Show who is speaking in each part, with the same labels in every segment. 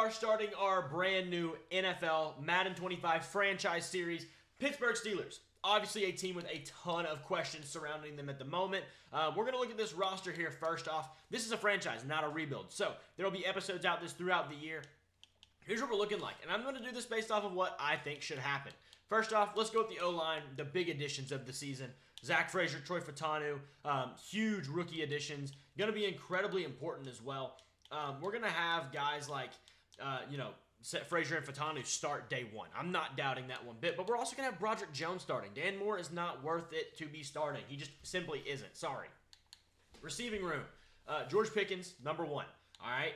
Speaker 1: are starting our brand new NFL Madden 25 franchise series, Pittsburgh Steelers. Obviously a team with a ton of questions surrounding them at the moment. We're going to look at this roster here first off. This is a franchise, not a rebuild. So there will be episodes out throughout the year. Here's what we're looking like, and I'm going to do this based off of what I think should happen. First off, let's go with the O-line, the big additions of the season. Zach Frazier, Troy Fautanu, huge rookie additions. Going to be incredibly important as well. We're going to have guys like, Frazier and Fautanu start day one. I'm not doubting that one bit, but we're also going to have Broderick Jones starting. Dan Moore is not worth it to be starting. He just simply isn't. Sorry. Receiving room, George Pickens, number one. All right.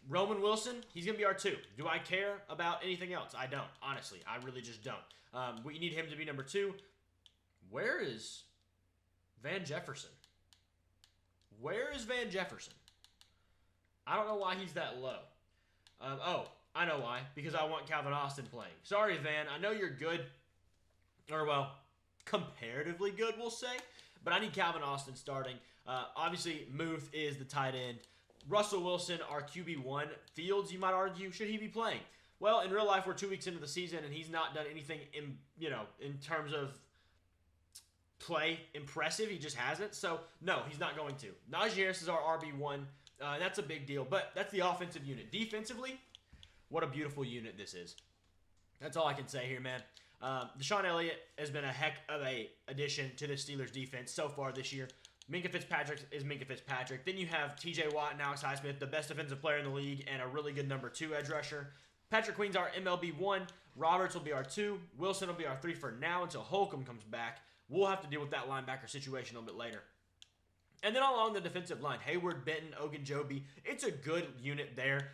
Speaker 1: Roman Wilson, he's going to be our 2. Do I care about anything else? I don't. Honestly, I really just don't. We need him to be number 2. Where is Van Jefferson? Where is Van Jefferson? I don't know why he's that low. I know why. Because I want Calvin Austin playing. Sorry, Van. I know you're good. Or, well, comparatively good, we'll say. But I need Calvin Austin starting. Obviously, Muth is the tight end. Russell Wilson, our QB1. Fields, you might argue, should he be playing? Well, in real life, we're 2 weeks into the season, and he's not done anything in terms of play impressive. He just hasn't. So, no, he's not going to. Najee Harris is our RB1. That's a big deal, but that's the offensive unit. Defensively, what a beautiful unit this is. That's all I can say here, man. Deshaun Elliott has been a heck of a addition to the Steelers defense so far this year. Minkah Fitzpatrick is Minkah Fitzpatrick. Then you have TJ Watt and Alex Highsmith, the best defensive player in the league and a really good number 2 edge rusher. Patrick Queen's our MLB1. Roberts will be our 2. Wilson will be our 3 for now until Holcomb comes back. We'll have to deal with that linebacker situation a little bit later. And then along the defensive line, Hayward, Benton, Ogunjobi. It's a good unit there.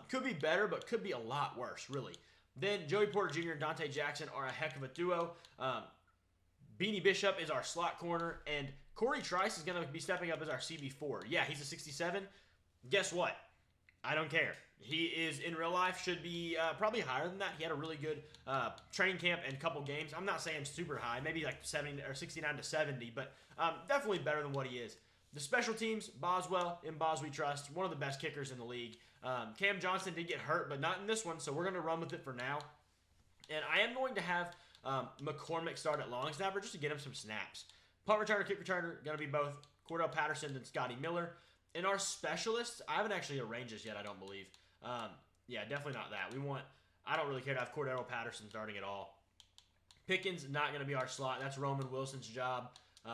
Speaker 1: Could be better, but could be a lot worse, really. Then Joey Porter Jr. and Dante Jackson are a heck of a duo. Beanie Bishop is our slot corner, and Corey Trice is going to be stepping up as our CB4. Yeah, he's a 67. Guess what? I don't care. He is, in real life, should be probably higher than that. He had a really good training camp and couple games. I'm not saying super high, maybe like 70 or 69 to 70, but definitely better than what he is. The special teams, Boswell, in Bos we trust, one of the best kickers in the league. Cam Johnson did get hurt, but not in this one, so we're going to run with it for now. And I am going to have McCormick start at long snapper just to get him some snaps. Punt returner, kick returner, going to be both Cordell Patterson and Scotty Miller. And our specialists, I haven't actually arranged this yet, I don't believe. Yeah, definitely not that. I don't really care to have Cordell Patterson starting at all. Pickens, not going to be our slot. That's Roman Wilson's job.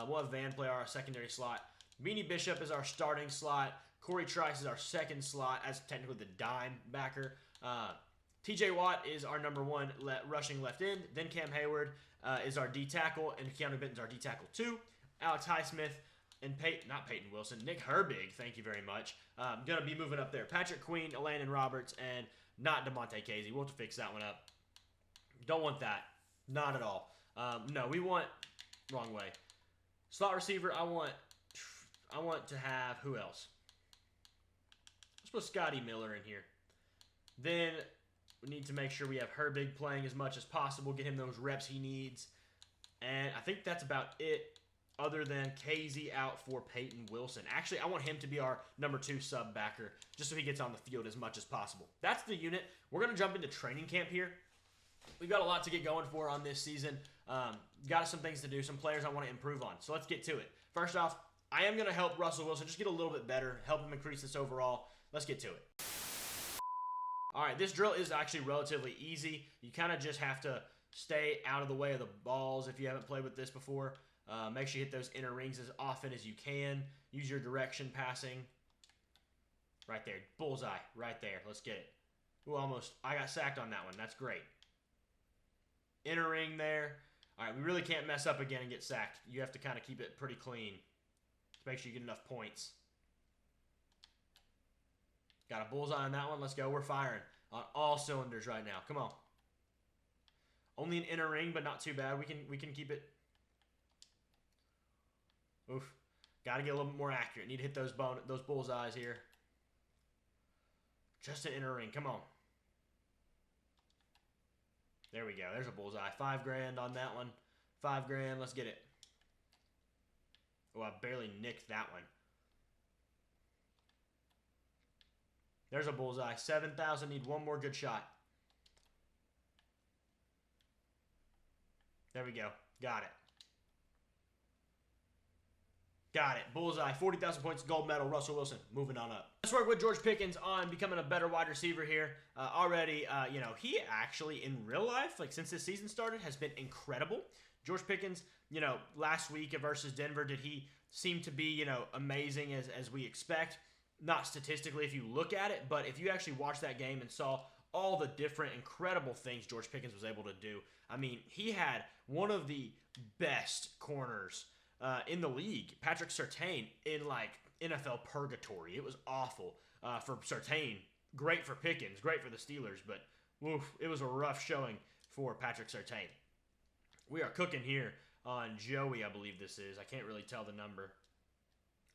Speaker 1: We'll have Van play our secondary slot. Beanie Bishop is our starting slot. Corey Trice is our second slot, as technically the dime backer. TJ Watt is our number 1 rushing left end. Then Cam Hayward is our D tackle, and Keanu Benton's our D tackle 2. Alex Highsmith and Peyton Wilson. Nick Herbig, thank you very much. Going to be moving up there. Patrick Queen, Landon Roberts, and not DeMonte Casey. We'll have to fix that one up. Don't want that. Not at all. No, we want... Wrong way. Slot receiver, I want to have... Who else? Let's put Scotty Miller in here. Then we need to make sure we have Herbig playing as much as possible, get him those reps he needs. And I think that's about it, other than Casey out for Peyton Wilson. Actually, I want him to be our number 2 sub backer, just so he gets on the field as much as possible. That's the unit. We're going to jump into training camp here. We've got a lot to get going for on this season. Got some things to do, some players I want to improve on. So let's get to it. First off, I am going to help Russell Wilson just get a little bit better, help him increase this overall. Let's get to it. All right, this drill is actually relatively easy. You kind of just have to stay out of the way of the balls if you haven't played with this before. Make sure you hit those inner rings as often as you can. Use your direction passing. Right there. Bullseye. Right there. Let's get it. Ooh, almost. I got sacked on that one. That's great. Inner ring there. All right, we really can't mess up again and get sacked. You have to kind of keep it pretty clean to make sure you get enough points. Got a bullseye on that one. Let's go. We're firing on all cylinders right now. Come on. Only an inner ring, but not too bad. We can keep it. Oof. Got to get a little bit more accurate. Need to hit those bullseyes here. Just an inner ring. Come on. There we go. There's a bullseye. $5,000 on that one. $5,000. Let's get it. Oh, I barely nicked that one. There's a bullseye. 7,000. Need one more good shot. There we go. Got it. Got it. Bullseye. 40,000 points. Gold medal. Russell Wilson. Moving on up. Let's work with George Pickens on becoming a better wide receiver here. Already, he actually in real life, like since this season started, has been incredible. George Pickens, last week versus Denver, did he seem to be, amazing as we expect? Not statistically if you look at it, but if you actually watched that game and saw all the different incredible things George Pickens was able to do. I mean, he had one of the best corners in the league, Patrick Surtain, in like NFL purgatory. It was awful for Surtain. Great for Pickens. Great for the Steelers, but woof, it was a rough showing for Patrick Surtain. We are cooking here on Joey, I believe this is. I can't really tell the number.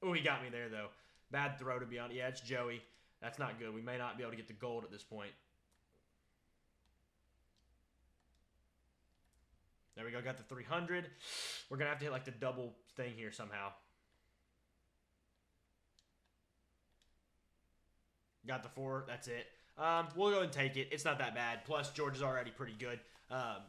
Speaker 1: Oh, he got me there, though. Bad throw, to be honest. Yeah, it's Joey. That's not good. We may not be able to get the gold at this point. There we go. Got the 300. We're going to have to hit like the double thing here somehow. Got the 4. That's it. We'll go and take it. It's not that bad. Plus, George is already pretty good.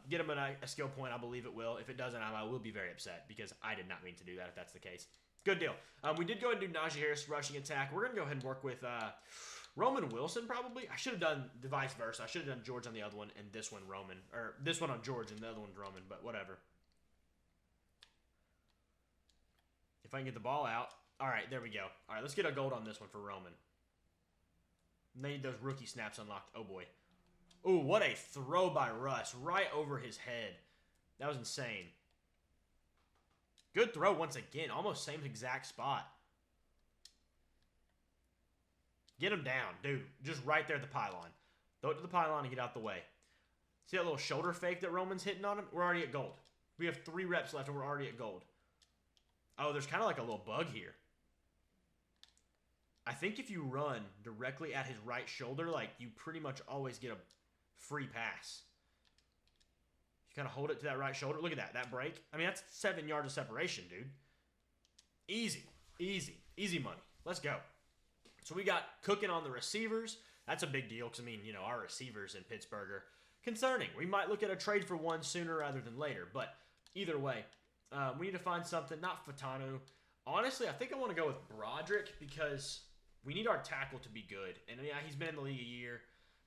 Speaker 1: Get him a skill point. I believe it will. If it doesn't, I will be very upset because I did not mean to do that if that's the case. Good deal. We did go ahead and do Najee Harris rushing attack. We're going to go ahead and work with Roman Wilson probably. I should have done the vice versa. I should have done George on the other one and this one Roman. Or this one on George and the other one's Roman, but whatever. If I can get the ball out. All right, there we go. All right, let's get a gold on this one for Roman. Need those rookie snaps unlocked. Oh, boy. Ooh, what a throw by Russ. Right over his head. That was insane. Good throw once again. Almost same exact spot. Get him down, dude. Just right there at the pylon. Throw it to the pylon and get out the way. See that little shoulder fake that Roman's hitting on him? We're already at gold. We have 3 reps left and we're already at gold. Oh, there's kind of like a little bug here. I think if you run directly at his right shoulder, like you pretty much always get a free pass. You kind of hold it to that right shoulder. Look at that. That break. I mean, that's 7 yards of separation, dude. Easy. Easy. Easy money. Let's go. So we got cooking on the receivers. That's a big deal because, I mean, our receivers in Pittsburgh are concerning. We might look at a trade for one sooner rather than later. But either way, we need to find something. Not Fatanu. Honestly, I think I want to go with Broderick because we need our tackle to be good. And, yeah, he's been in the league a year.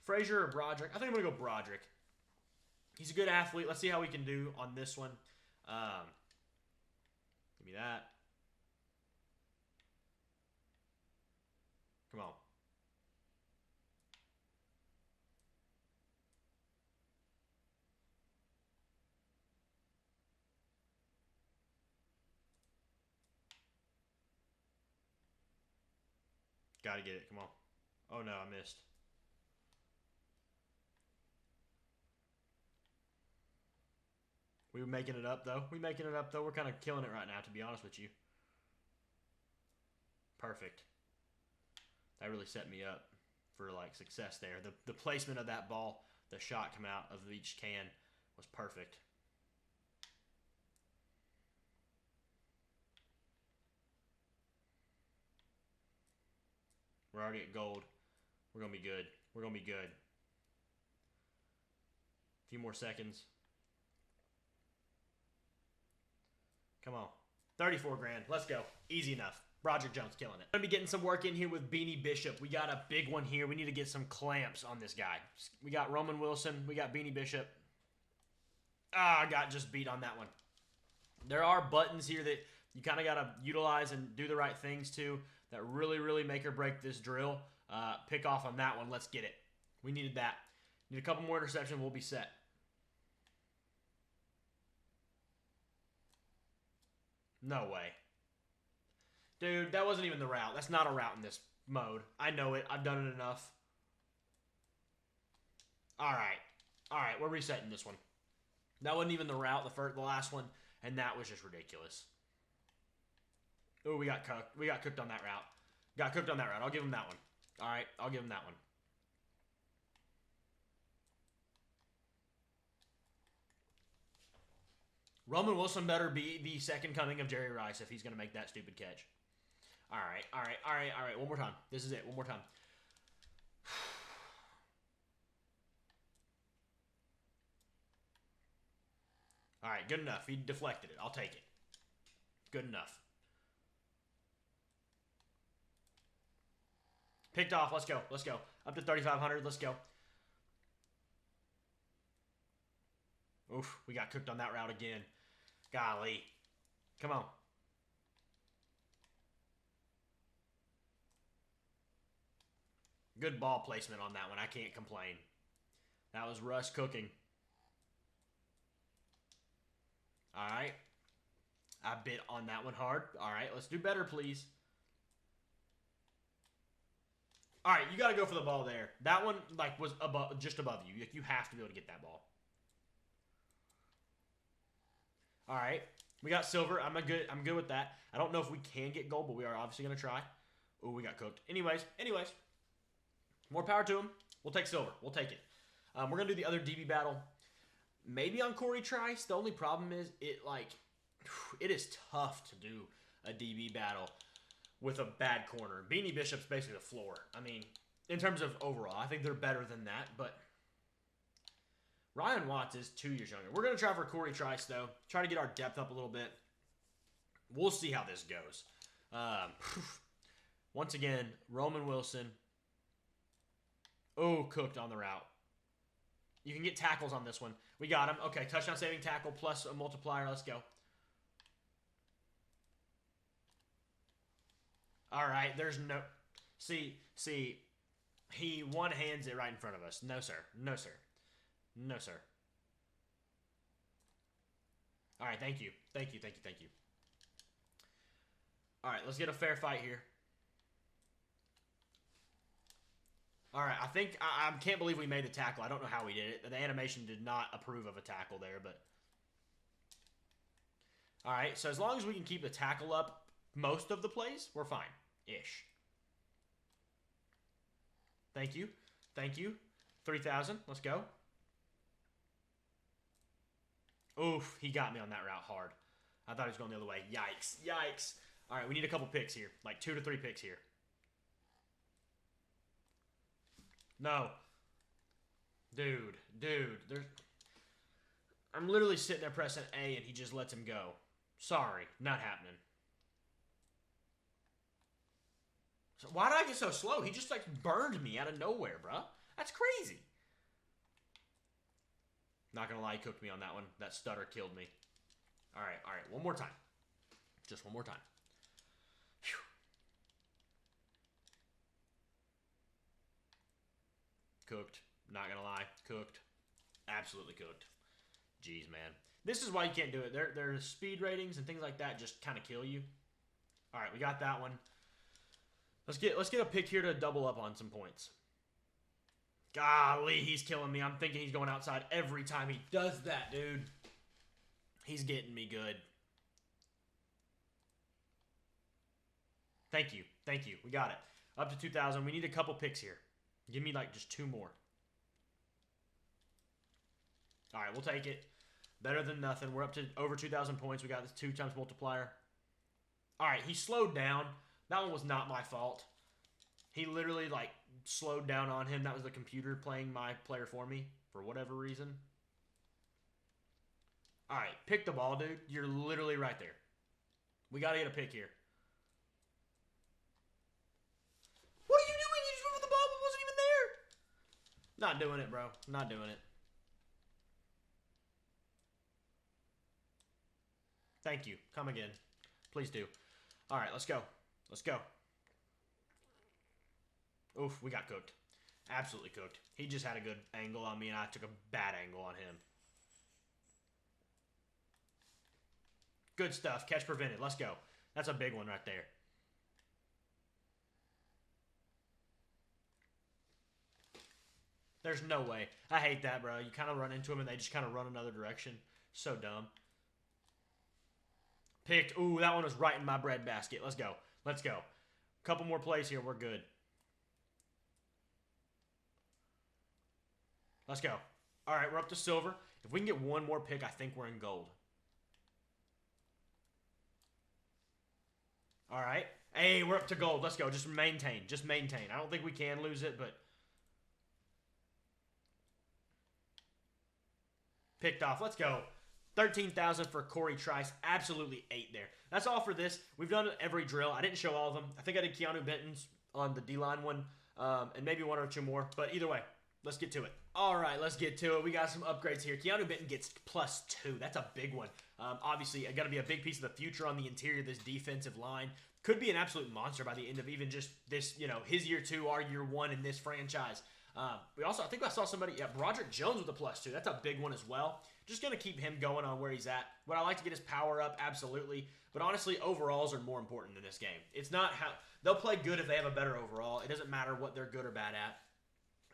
Speaker 1: Frazier or Broderick? I think I'm going to go Broderick. He's a good athlete. Let's see how we can do on this one. Give me that. Come on. Gotta get it. Come on. Oh, no, I missed. We making it up, though. We're kind of killing it right now, to be honest with you. Perfect. That really set me up for, like, success there. The placement of that ball, the shot come out of each can was perfect. We're already at gold. We're going to be good. We're going to be good. A few more seconds. Come on. 34 grand. Let's go. Easy enough. Broderick Jones killing it. Going to be getting some work in here with Beanie Bishop. We got a big one here. We need to get some clamps on this guy. We got Roman Wilson. We got Beanie Bishop. I got just beat on that one. There are buttons here that you kind of got to utilize and do the right things to that really, really make or break this drill. Pick off on that one. Let's get it. We needed that. Need a couple more interceptions. We'll be set. No way. Dude, that wasn't even the route. That's not a route in this mode. I know it. I've done it enough. All right. All right, we're resetting this one. That wasn't even the route, the last one, and that was just ridiculous. Oh, we got cooked. We got cooked on that route. Got cooked on that route. I'll give him that one. All right, I'll give him that one. Roman Wilson better be the second coming of Jerry Rice if he's going to make that stupid catch. All right, all right, all right, all right. One more time. This is it. One more time. All right, good enough. He deflected it. I'll take it. Good enough. Picked off. Let's go. Let's go. Up to 3,500. Let's go. Oof, we got cooked on that route again. Golly. Come on. Good ball placement on that one. I can't complain. That was Russ cooking. All right. I bit on that one hard. All right, let's do better, please. All right, you got to go for the ball there. That one like was above, just above you. You have to be able to get that ball. All right, we got silver. I'm good with that. I don't know if we can get gold, but we are obviously gonna try. Oh, we got cooked. Anyways, more power to him. We'll take silver. We'll take it. We're gonna do the other DB battle. Maybe on Corey Trice. The only problem is it is tough to do a DB battle with a bad corner. Beanie Bishop's basically the floor. I mean, in terms of overall, I think they're better than that, but Ryan Watts is 2 years younger. We're going to try for Corey Trice, though. Try to get our depth up a little bit. We'll see how this goes. Once again, Roman Wilson. Oh, cooked on the route. You can get tackles on this one. We got him. Okay, touchdown saving tackle plus a multiplier. Let's go. All right, there's no... See, he one-hands it right in front of us. No, sir. No, sir. No, sir. All right, thank you. Thank you. All right, let's get a fair fight here. All right, I can't believe we made the tackle. I don't know how we did it. The animation did not approve of a tackle there, but... All right, so as long as we can keep the tackle up most of the plays, we're fine. Ish. Thank you. 3,000. Let's go. Oof, he got me on that route hard. I thought he was going the other way. Yikes. All right, we need a couple picks here. Like 2 to 3 picks here. No. Dude. I'm literally sitting there pressing A and he just lets him go. Sorry, not happening. So why did I get so slow? He just like burned me out of nowhere, bruh. That's crazy. Not gonna lie, he cooked me on that one. That stutter killed me. All right. One more time. Just one more time. Whew. Cooked. Not gonna lie. Cooked. Absolutely cooked. Jeez, man. This is why you can't do it. Their speed ratings and things like that just kind of kill you. All right, we got that one. Let's get a pick here to double up on some points. Golly, he's killing me. I'm thinking he's going outside every time he does that, dude. He's getting me good. Thank you. We got it. Up to 2,000. We need a couple picks here. Give me like just 2 more. All right, we'll take it. Better than nothing. We're up to over 2,000 points. We got this 2 times multiplier. All right, he slowed down. That one was not my fault. He literally like slowed down on him. That was the computer playing my player for me for whatever reason. All right, pick the ball, dude. You're literally right there. We got to get a pick here. What are you doing? You just went for the ball but wasn't even there. Not doing it, bro. Not doing it. Thank you. Come again. Please do. All right, let's go. Oof, we got cooked. Absolutely cooked. He just had a good angle on me, and I took a bad angle on him. Good stuff. Catch prevented. Let's go. That's a big one right there. There's no way. I hate that, bro. You kind of run into them, and they just kind of run another direction. So dumb. Picked. Ooh, that one was right in my breadbasket. Let's go. Couple more plays here. We're good. Let's go. All right, we're up to silver. If we can get one more pick, I think we're in gold. All right. Hey, we're up to gold. Let's go. Just maintain. I don't think we can lose it, but... Picked off. Let's go. 13,000 for Corey Trice. Absolutely ate there. That's all for this. We've done every drill. I didn't show all of them. I think I did Keanu Benton's on the D-line one, and maybe one or two more. But either way, let's get to it. All right, let's get to it. We got some upgrades here. Keanu Benton gets +2. That's a big one. Obviously, going to be a big piece of the future on the interior of this defensive line. Could be an absolute monster by the end of even just this, his year 2, our year 1 in this franchise. I think I saw somebody, Broderick Jones with a +2. That's a big one as well. Just going to keep him going on where he's at. Would I like to get his power up? Absolutely. But honestly, overalls are more important in this game. It's not how they'll play good if they have a better overall. It doesn't matter what they're good or bad at.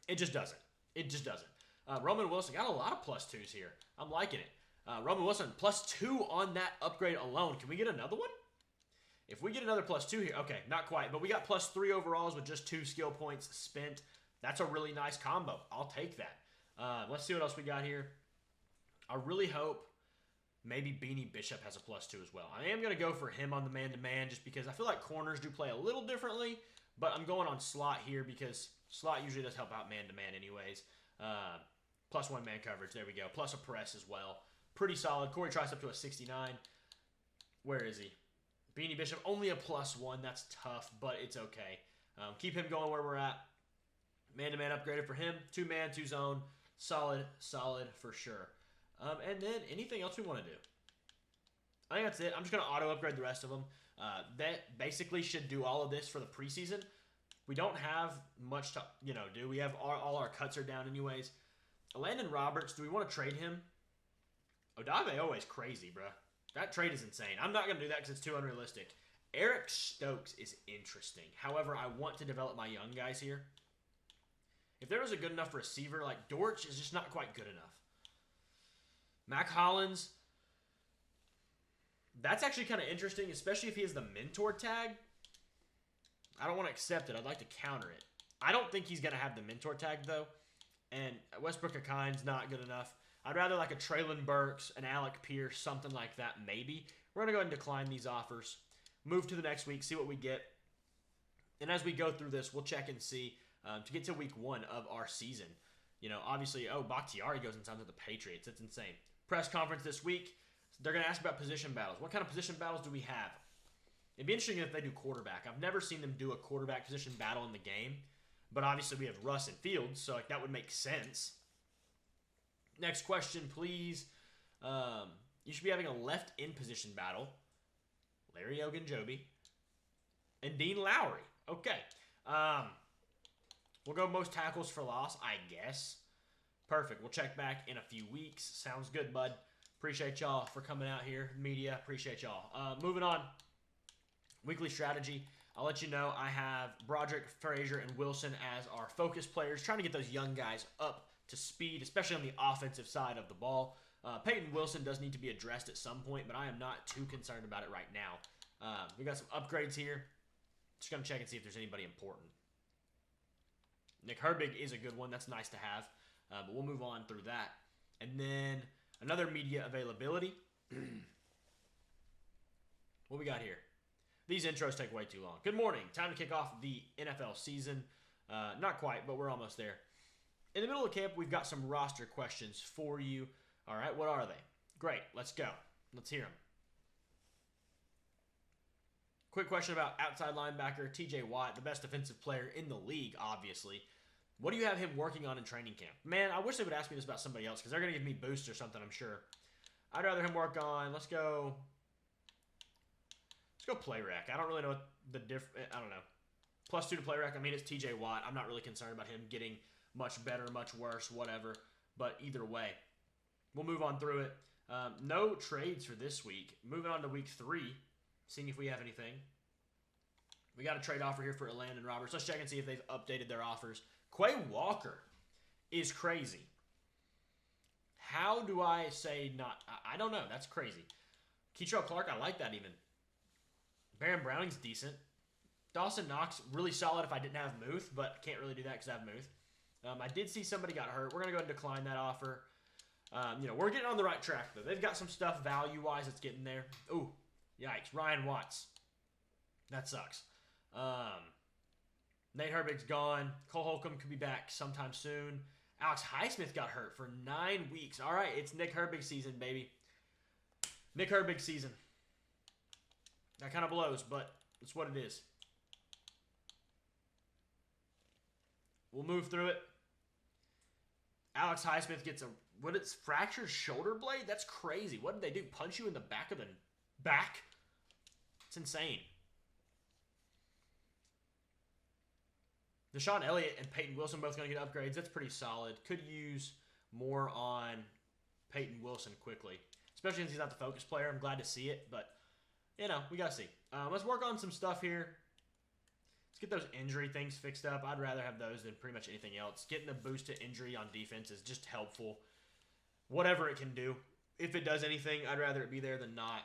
Speaker 1: It just doesn't. It just doesn't. Roman Wilson got a lot of +2s here. I'm liking it. Roman Wilson +2 on that upgrade alone. Can we get another one? If we get another +2 here, okay, not quite. But we got +3 overalls with just 2 skill points spent. That's a really nice combo. I'll take that. Let's see what else we got here. I really hope maybe Beanie Bishop has a +2 as well. I am going to go for him on the man-to-man just because I feel like corners do play a little differently, but I'm going on slot here because slot usually does help out man-to-man anyways. +1 man coverage. There we go. Plus a press as well. Pretty solid. Corey Trice up to a 69. Where is he? Beanie Bishop only a +1. That's tough, but it's okay. Keep him going where we're at. Man-to-man upgraded for him. 2-man, 2-zone. Solid for sure. And then anything else we want to do? I think that's it. I'm just going to auto-upgrade the rest of them. That basically should do all of this for the preseason. We don't have much to, do. We have all our cuts are down anyways. Landon Roberts, do we want to trade him? Odave always crazy, bruh. That trade is insane. I'm not going to do that because it's too unrealistic. Eric Stokes is interesting. However, I want to develop my young guys here. If there was a good enough receiver, like Dortch is just not quite good enough. Mac Hollins, that's actually kind of interesting, especially if he has the mentor tag. I don't want to accept it. I'd like to counter it. I don't think he's going to have the mentor tag, though. And Westbrook Akine's not good enough. I'd rather like a Traylon Burks, an Alec Pierce, something like that, maybe. We're going to go ahead and decline these offers. Move to the next week, see what we get. And as we go through this, we'll check and see to get to week 1 of our season. Obviously, Bakhtiari goes and signs with the Patriots. It's insane. Press conference this week. They're going to ask about position battles. What kind of position battles do we have? It'd be interesting if they do quarterback. I've never seen them do a quarterback position battle in the game. But obviously we have Russ and Fields, so that would make sense. Next question, please. You should be having a left end position battle. Larry Ogunjobi and Dean Lowry. Okay. We'll go most tackles for loss, I guess. Perfect. We'll check back in a few weeks. Sounds good, bud. Appreciate y'all for coming out here. Media, appreciate y'all. Moving on. Weekly strategy. I'll let you know I have Broderick, Frazier, and Wilson as our focus players, trying to get those young guys up to speed, especially on the offensive side of the ball. Peyton Wilson does need to be addressed at some point, but I am not too concerned about it right now. We got some upgrades here. Just going to check and see if there's anybody important. Nick Herbig is a good one. That's nice to have, but we'll move on through that. And then another media availability. What we got here? These intros take way too long. Good morning. Time to kick off the NFL season. Not quite, but we're almost there. In the middle of camp, we've got some roster questions for you. All right, what are they? Great, let's go. Let's hear them. Quick question about outside linebacker TJ Watt, the best defensive player in the league, obviously. What do you have him working on in training camp? Man, I wish they would ask me this about somebody else because they're going to give me boosts or something, I'm sure. I'd rather him work on, let's go play rec. I don't really know what the I don't know. +2 to play rec. I mean, it's TJ Watt. I'm not really concerned about him getting much better, much worse, whatever. But either way, we'll move on through it. No trades for this week. Moving on to week 3, seeing if we have anything. We got a trade offer here for Landon Roberts. Let's check and see if they've updated their offers. Quay Walker is crazy. How do I say not? I don't know. That's crazy. Keitrell Clark, I like that even. Baron Browning's decent. Dawson Knox, really solid if I didn't have Muth, but can't really do that because I have Muth. I did see somebody got hurt. We're going to go ahead and decline that offer. We're getting on the right track, though. They've got some stuff value-wise that's getting there. Ooh, yikes. Ryan Watts. That sucks. Nate Herbig's gone. Cole Holcomb could be back sometime soon. Alex Highsmith got hurt for 9 weeks. All right, it's Nick Herbig season, baby. Nick Herbig season. That kind of blows, but it's what it is. We'll move through it. Alex Highsmith gets a fractured shoulder blade? That's crazy. What did they do? Punch you in the back of the back? It's insane. Deshaun Elliott and Peyton Wilson both going to get upgrades. That's pretty solid. Could use more on Peyton Wilson quickly, especially since he's not the focus player. I'm glad to see it, but, you know, we got to see. Let's work on some stuff here. Let's get those injury things fixed up. I'd rather have those than pretty much anything else. Getting the boost to injury on defense is just helpful. Whatever it can do. If it does anything, I'd rather it be there than not.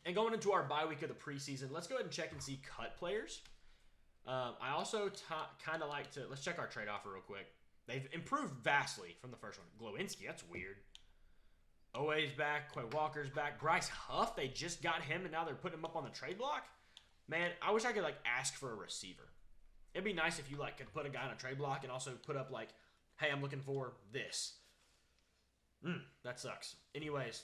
Speaker 1: And going into our bye week of the preseason, let's go ahead and check and see cut players. I also kind of like to... Let's check our trade offer real quick. They've improved vastly from the first one. Glowinski, that's weird. Owe's back. Quay Walker's back. Bryce Huff, they just got him, and now they're putting him up on the trade block. Man, I wish I could, like, ask for a receiver. It'd be nice if you, like, could put a guy on a trade block and also put up, like, hey, I'm looking for this. That sucks. Anyways,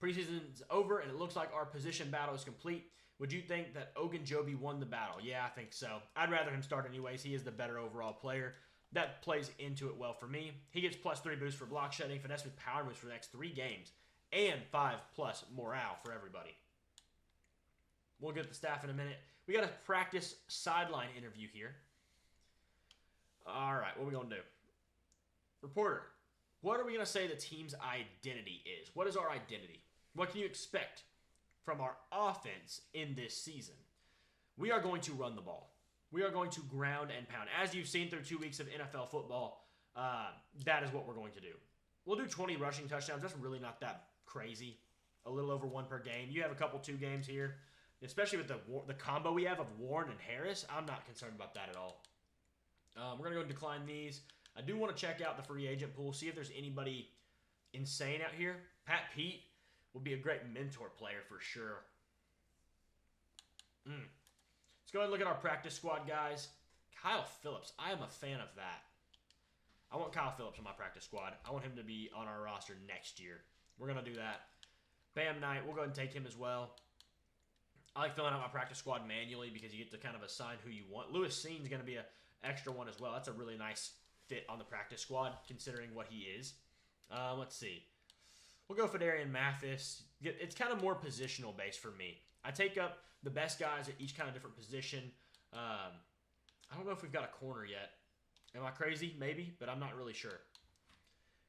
Speaker 1: preseason's over, and it looks like our position battle is complete. Would you think that Ogunjobi won the battle? Yeah, I think so. I'd rather him start anyways. He is the better overall player. That plays into it well for me. He gets +3 boost for block shedding, finesse with power moves for the next 3 games, and 5+ morale for everybody. We'll get the staff in a minute. We got a practice sideline interview here. All right, what are we going to do? Reporter, what are we going to say the team's identity is? What is our identity? What can you expect from our offense in this season? We are going to run the ball. We are going to ground and pound. As you've seen through 2 weeks of NFL football, that is what we're going to do. We'll do 20 rushing touchdowns. That's really not that crazy. A little over 1 per game. You have a couple 2 games here. Especially with the combo we have of Warren and Harris, I'm not concerned about that at all. We're going to go and decline these. I do want to check out the free agent pool, see if there's anybody insane out here. Pat Pete would be a great mentor player for sure. Let's go ahead and look at our practice squad, guys. Kyle Phillips, I am a fan of that. I want Kyle Phillips on my practice squad. I want him to be on our roster next year. We're going to do that. Bam Knight, we'll go ahead and take him as well. I like filling out my practice squad manually because you get to kind of assign who you want. Lewis Seen's going to be an extra one as well. That's a really nice fit on the practice squad considering what he is. Let's see. We'll go for Darian Mathis. It's kind of more positional based for me. I take up the best guys at each kind of different position. I don't know if we've got a corner yet. Am I crazy? Maybe, but I'm not really sure.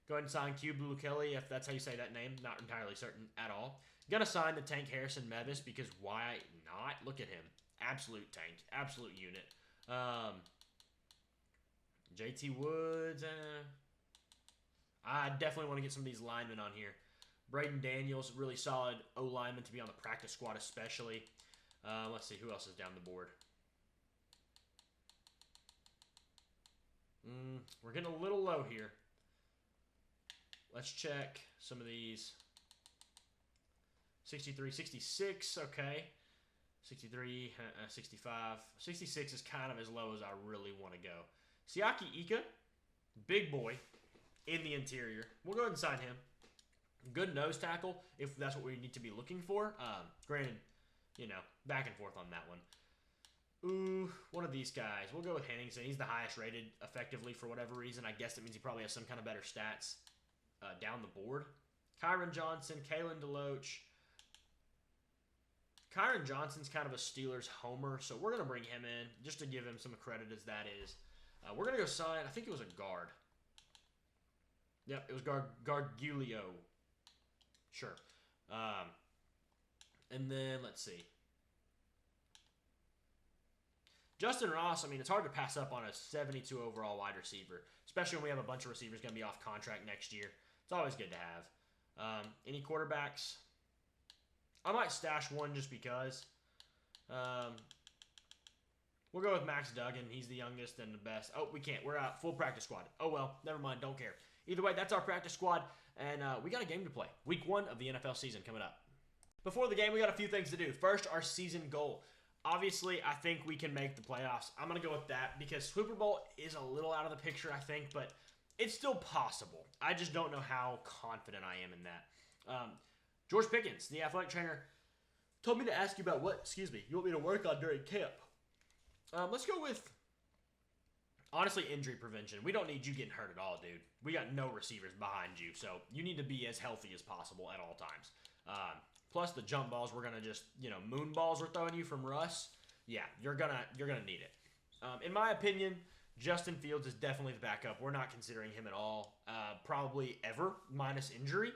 Speaker 1: Go ahead and sign Q Blue Kelly if that's how you say that name. Not entirely certain at all. Gonna sign the Tank Harrison Mevis because why not? Look at him. Absolute tank. Absolute unit. JT Woods. I definitely want to get some of these linemen on here. Braden Daniels, really solid O-lineman to be on the practice squad especially. Let's see who else is down the board. We're getting a little low here. Let's check some of these. 63, 66, okay. 63, 65. 66 is kind of as low as I really want to go. Siaki Ika, big boy in the interior. We'll go ahead and sign him. Good nose tackle, if that's what we need to be looking for. Granted, you know, back and forth on that one. Ooh, one of these guys. We'll go with Henningsen. He's the highest rated effectively for whatever reason. I guess that means he probably has some kind of better stats down the board. Kyron Johnson, Kalen DeLoach. Kyron Johnson's kind of a Steelers homer, so we're going to bring him in just to give him some credit as that is. We're going to go sign, I think it was a guard. Yep, it was Gargulio. Sure. And then, let's see. Justin Ross, I mean, it's hard to pass up on a 72 overall wide receiver, especially when we have a bunch of receivers going to be off contract next year. It's always good to have. Any quarterbacks? I might stash one just because. We'll go with Max Duggan. He's the youngest and the best. Oh, we can't. We're out. Full practice squad. Oh, well. Never mind. Don't care. Either way, that's our practice squad. And we got a game to play. Week 1 of the NFL season coming up. Before the game, we got a few things to do. First, our season goal. Obviously, I think we can make the playoffs. I'm going to go with that because Super Bowl is a little out of the picture, I think, but it's still possible. I just don't know how confident I am in that. George Pickens, the athletic trainer, told me to ask you about what, you want me to work on during camp. Let's go with, honestly, injury prevention. We don't need you getting hurt at all, dude. We got no receivers behind you, so you need to be as healthy as possible at all times. Plus the jump balls, we're gonna just, moon balls we're throwing you from Russ. Yeah, you're gonna need it. In my opinion, Justin Fields is definitely the backup. We're not considering him at all, probably ever, minus injury.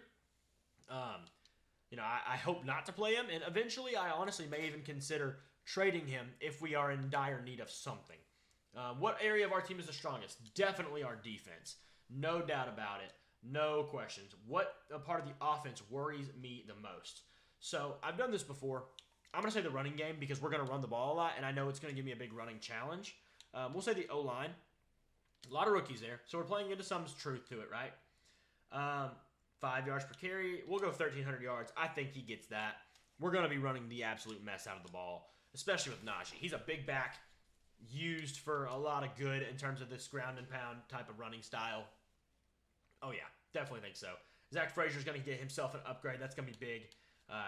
Speaker 1: I hope not to play him, and eventually I honestly may even consider trading him if we are in dire need of something. What area of our team is the strongest? Definitely our defense. No doubt about it. No questions. What part of the offense worries me the most? So I've done this before. I'm going to say the running game because we're going to run the ball a lot, and I know it's going to give me a big running challenge. We'll say the O-line. A lot of rookies there, so we're playing into some truth to it, right? 5 yards per carry. We'll go 1,300 yards. I think he gets that. We're going to be running the absolute mess out of the ball, especially with Najee. He's a big back, used for a lot of good in terms of this ground and pound type of running style. Oh, yeah, definitely think so. Zach Frazier's going to get himself an upgrade. That's going to be big.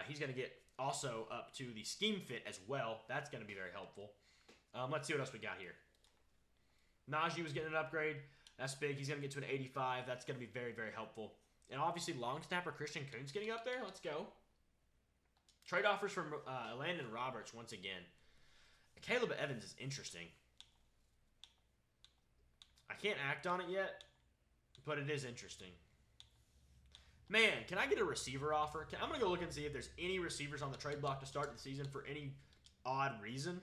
Speaker 1: He's going to get also up to the scheme fit as well. That's going to be very helpful. Let's see what else we got here. Najee was getting an upgrade. That's big. He's going to get to an 85. That's going to be very, very helpful. And obviously, long snapper Christian Kuntz getting up there. Let's go. Trade offers from Landon Roberts once again. Caleb Evans is interesting. I can't act on it yet, but it is interesting. Man, can I get a receiver offer? I'm going to go look and see if there's any receivers on the trade block to start the season for any odd reason.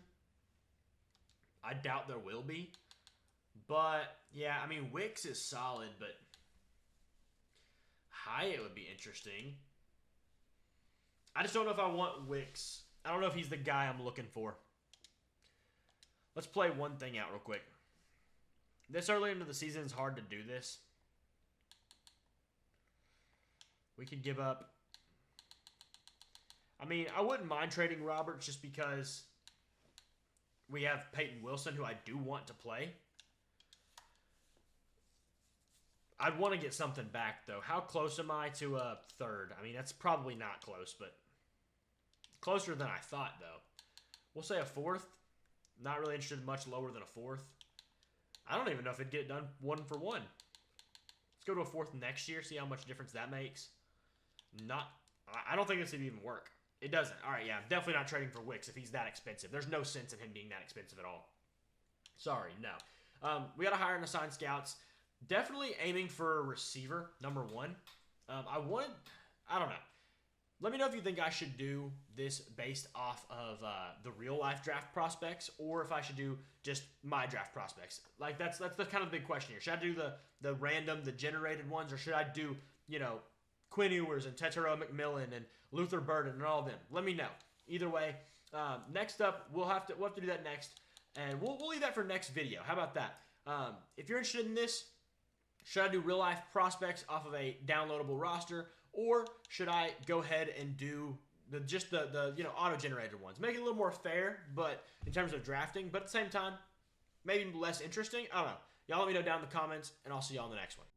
Speaker 1: I doubt there will be. But, yeah, I mean, Wicks is solid, but Hyatt would be interesting. I just don't know if I want Wicks. I don't know if he's the guy I'm looking for. Let's play one thing out real quick. This early into the season, it's hard to do this. We could give up. I mean, I wouldn't mind trading Roberts just because we have Peyton Wilson, who I do want to play. I'd want to get something back, though. How close am I to a third? I mean, that's probably not close, but closer than I thought, though. We'll say a fourth. Not really interested much lower than a fourth. I don't even know if it'd get done 1 for 1. Let's go to a fourth next year, see how much difference that makes. I don't think this would even work. It doesn't. All right, yeah, I'm definitely not trading for Wicks if he's that expensive. There's no sense in him being that expensive at all. Sorry, no. We got to hire and assign scouts. Definitely aiming for a receiver, number 1. I don't know. Let me know if you think I should do this based off of the real-life draft prospects or if I should do just my draft prospects. Like, that's the kind of the big question here. Should I do the random, the generated ones, or should I do, Quinn Ewers and Tetairoa McMillan and Luther Burden and all of them? Let me know. Either way, next up, we'll have to do that next, and we'll leave that for next video. How about that? If you're interested in this, should I do real-life prospects off of a downloadable roster, or should I go ahead and do the auto-generated ones? Make it a little more fair, but in terms of drafting, but at the same time, maybe less interesting. I don't know. Y'all let me know down in the comments, and I'll see y'all in the next one.